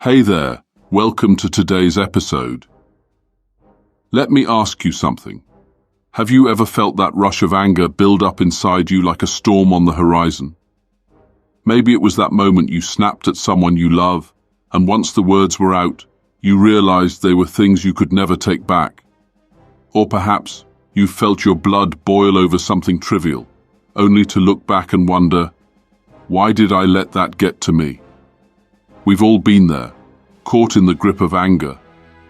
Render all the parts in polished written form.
Hey there, welcome to today's episode. Let me ask you something. Have you ever felt that rush of anger build up inside you like a storm on the horizon? Maybe it was that moment you snapped at someone you love, and once the words were out, you realized they were things you could never take back. Or perhaps you felt your blood boil over something trivial, only to look back and wonder, why did I let that get to me? We've all been there, caught in the grip of anger,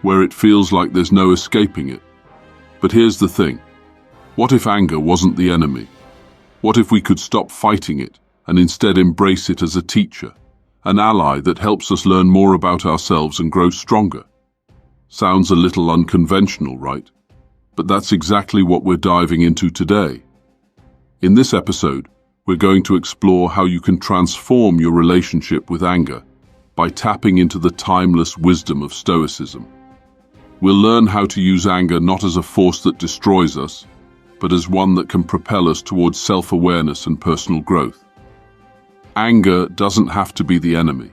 where it feels like there's no escaping it. But here's the thing. What if anger wasn't the enemy? What if we could stop fighting it and instead embrace it as a teacher, an ally that helps us learn more about ourselves and grow stronger? Sounds a little unconventional, right? But that's exactly what we're diving into today. In this episode, we're going to explore how you can transform your relationship with anger by tapping into the timeless wisdom of Stoicism. We'll learn how to use anger not as a force that destroys us, but as one that can propel us towards self-awareness and personal growth. Anger doesn't have to be the enemy.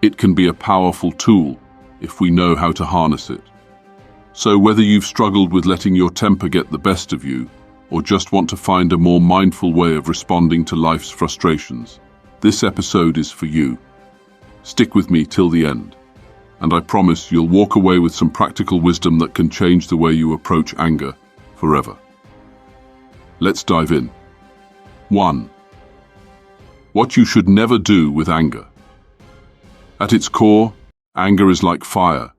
It can be a powerful tool if we know how to harness it. So whether you've struggled with letting your temper get the best of you, or just want to find a more mindful way of responding to life's frustrations, this episode is for you. Stick with me till the end, and I promise you'll walk away with some practical wisdom that can change the way you approach anger forever. Let's dive in. 1. What you should never do with anger. At its core, anger is like fire.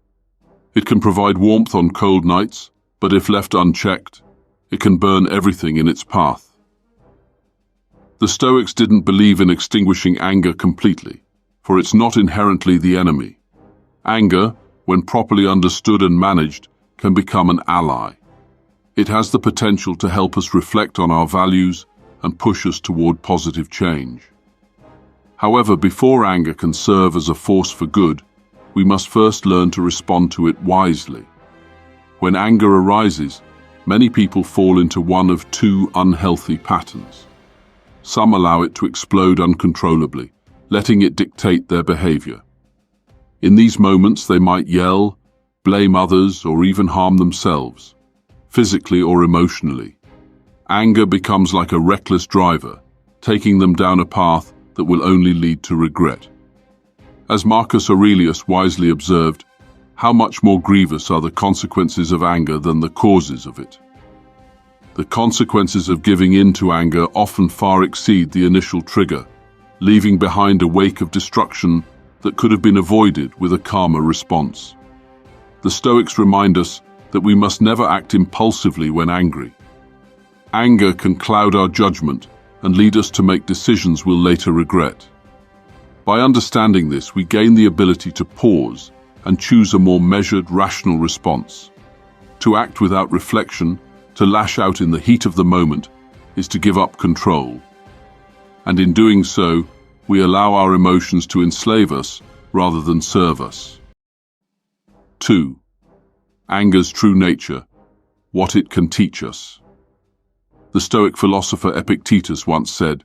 It can provide warmth on cold nights, but if left unchecked, it can burn everything in its path. The Stoics didn't believe in extinguishing anger completely, for it's not inherently the enemy. Anger, when properly understood and managed, can become an ally. It has the potential to help us reflect on our values and push us toward positive change. However, before anger can serve as a force for good, we must first learn to respond to it wisely. When anger arises, many people fall into one of two unhealthy patterns. Some allow it to explode uncontrollably, letting it dictate their behavior. In these moments, they might yell, blame others, or even harm themselves, physically or emotionally. Anger becomes like a reckless driver, taking them down a path that will only lead to regret. As Marcus Aurelius wisely observed, how much more grievous are the consequences of anger than the causes of it? The consequences of giving in to anger often far exceed the initial trigger, leaving behind a wake of destruction that could have been avoided with a calmer response. The Stoics remind us that we must never act impulsively when angry. Anger can cloud our judgment and lead us to make decisions we'll later regret. By understanding this, we gain the ability to pause and choose a more measured, rational response. To act without reflection, to lash out in the heat of the moment, is to give up control. And in doing so, we allow our emotions to enslave us rather than serve us. 2. Anger's true nature, what it can teach us. The Stoic philosopher Epictetus once said,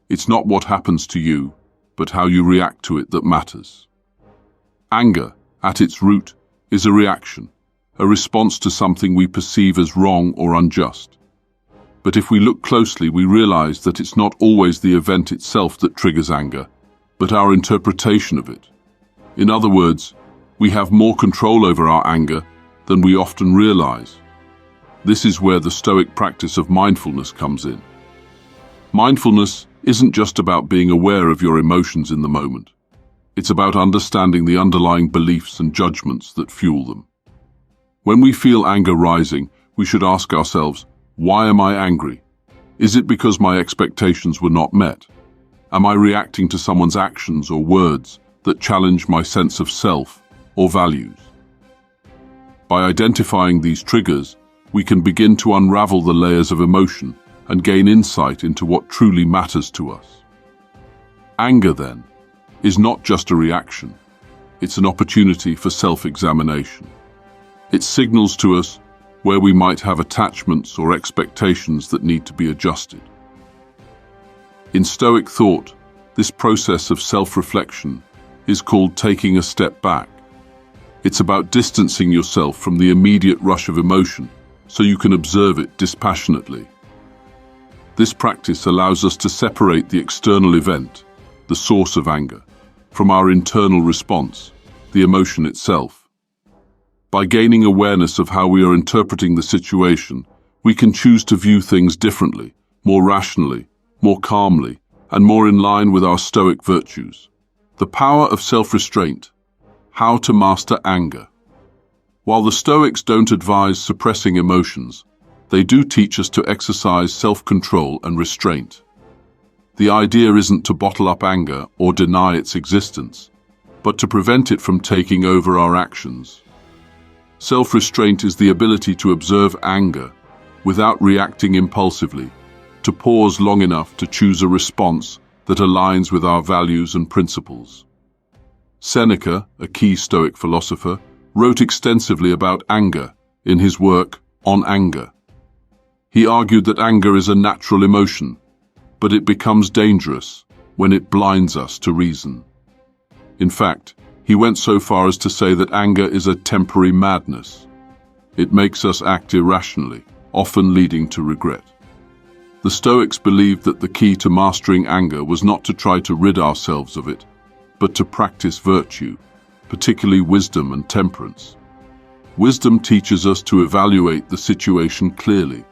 "It's not what happens to you, but how you react to it that matters." Anger, at its root, is a reaction, a response to something we perceive as wrong or unjust. But if we look closely, we realize that it's not always the event itself that triggers anger, but our interpretation of it. In other words, we have more control over our anger than we often realize. This is where the Stoic practice of mindfulness comes in. Mindfulness isn't just about being aware of your emotions in the moment. It's about understanding the underlying beliefs and judgments that fuel them. When we feel anger rising, we should ask ourselves, why am I angry? Is it because my expectations were not met? Am I reacting to someone's actions or words that challenge my sense of self or values? By identifying these triggers, we can begin to unravel the layers of emotion and gain insight into what truly matters to us. Anger, then, is not just a reaction. It's an opportunity for self-examination. It signals to us where we might have attachments or expectations that need to be adjusted. In Stoic thought, this process of self-reflection is called taking a step back. It's about distancing yourself from the immediate rush of emotion so you can observe it dispassionately. This practice allows us to separate the external event, the source of anger, from our internal response, the emotion itself. By gaining awareness of how we are interpreting the situation, we can choose to view things differently, more rationally, more calmly, and more in line with our Stoic virtues. The power of self-restraint. How to master anger. While the Stoics don't advise suppressing emotions, they do teach us to exercise self-control and restraint. The idea isn't to bottle up anger or deny its existence, but to prevent it from taking over our actions. Self-restraint is the ability to observe anger without reacting impulsively, to pause long enough to choose a response that aligns with our values and principles. Seneca, a key Stoic philosopher, wrote extensively about anger in his work On Anger. He argued that anger is a natural emotion, but it becomes dangerous when it blinds us to reason. In fact, he went so far as to say that anger is a temporary madness. It makes us act irrationally, often leading to regret. The Stoics believed that the key to mastering anger was not to try to rid ourselves of it, but to practice virtue, particularly wisdom and temperance. Wisdom teaches us to evaluate the situation clearly.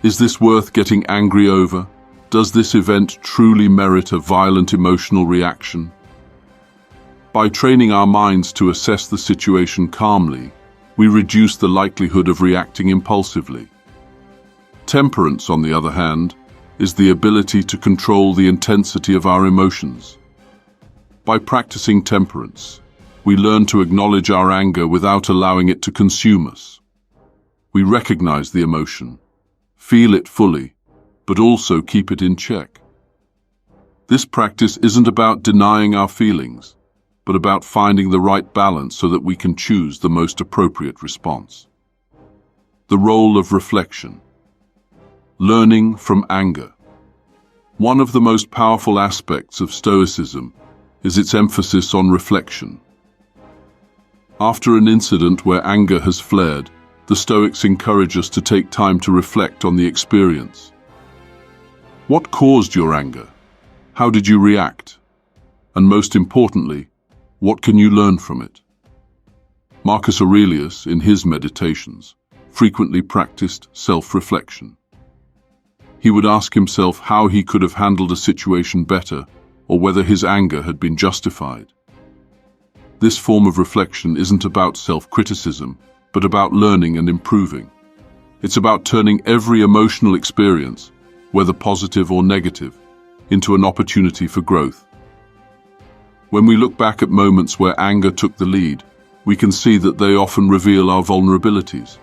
Is this worth getting angry over? Does this event truly merit a violent emotional reaction? By training our minds to assess the situation calmly, we reduce the likelihood of reacting impulsively. Temperance, on the other hand, is the ability to control the intensity of our emotions. By practicing temperance, we learn to acknowledge our anger without allowing it to consume us. We recognize the emotion, feel it fully, but also keep it in check. This practice isn't about denying our feelings, but about finding the right balance so that we can choose the most appropriate response. The role of reflection. Learning from anger. One of the most powerful aspects of Stoicism is its emphasis on reflection. After an incident where anger has flared, the Stoics encourage us to take time to reflect on the experience. What caused your anger? How did you react? And most importantly, what can you learn from it? Marcus Aurelius, in his meditations, frequently practiced self-reflection. He would ask himself how he could have handled a situation better, or whether his anger had been justified. This form of reflection isn't about self-criticism, but about learning and improving. It's about turning every emotional experience, whether positive or negative, into an opportunity for growth. When we look back at moments where anger took the lead, we can see that they often reveal our vulnerabilities.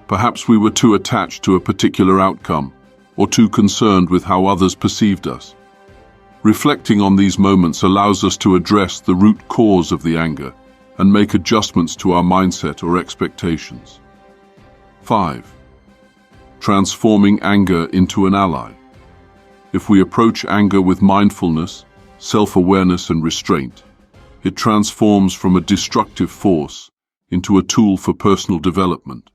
Perhaps we were too attached to a particular outcome, or too concerned with how others perceived us. Reflecting on these moments allows us to address the root cause of the anger and make adjustments to our mindset or expectations. 5. Transforming anger into an ally. If we approach anger with mindfulness, self-awareness and restraint, it transforms from a destructive force into a tool for personal development.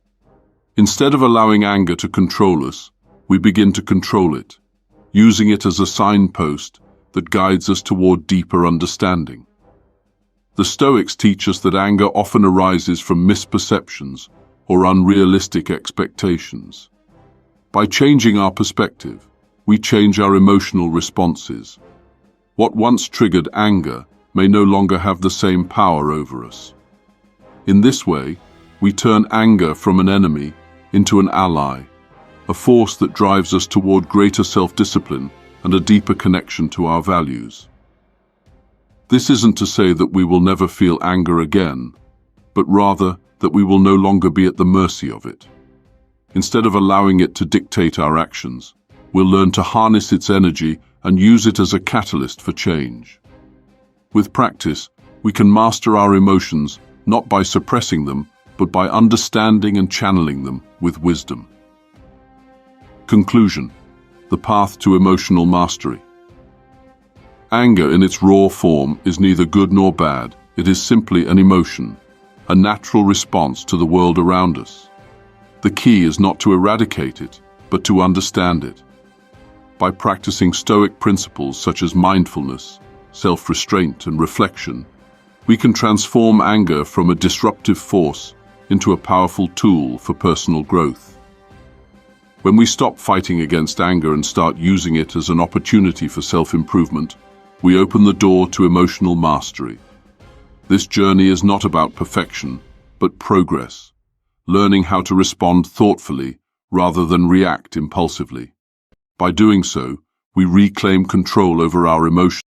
Instead of allowing anger to control us, we begin to control it, using it as a signpost that guides us toward deeper understanding. The Stoics teach us that anger often arises from misperceptions or unrealistic expectations. By changing our perspective, we change our emotional responses. What once triggered anger may no longer have the same power over us. In this way, we turn anger from an enemy into an ally, a force that drives us toward greater self-discipline and a deeper connection to our values. This isn't to say that we will never feel anger again, but rather that we will no longer be at the mercy of it. Instead of allowing it to dictate our actions, we'll learn to harness its energy and use it as a catalyst for change. With practice, we can master our emotions not by suppressing them, but by understanding and channeling them with wisdom. Conclusion: the path to emotional mastery. Anger in its raw form is neither good nor bad. It is simply an emotion, a natural response to the world around us. The key is not to eradicate it, but to understand it. By practicing Stoic principles such as mindfulness, self-restraint, and reflection, we can transform anger from a disruptive force into a powerful tool for personal growth. When we stop fighting against anger and start using it as an opportunity for self-improvement, we open the door to emotional mastery. This journey is not about perfection, but progress, learning how to respond thoughtfully rather than react impulsively. By doing so, we reclaim control over our emotions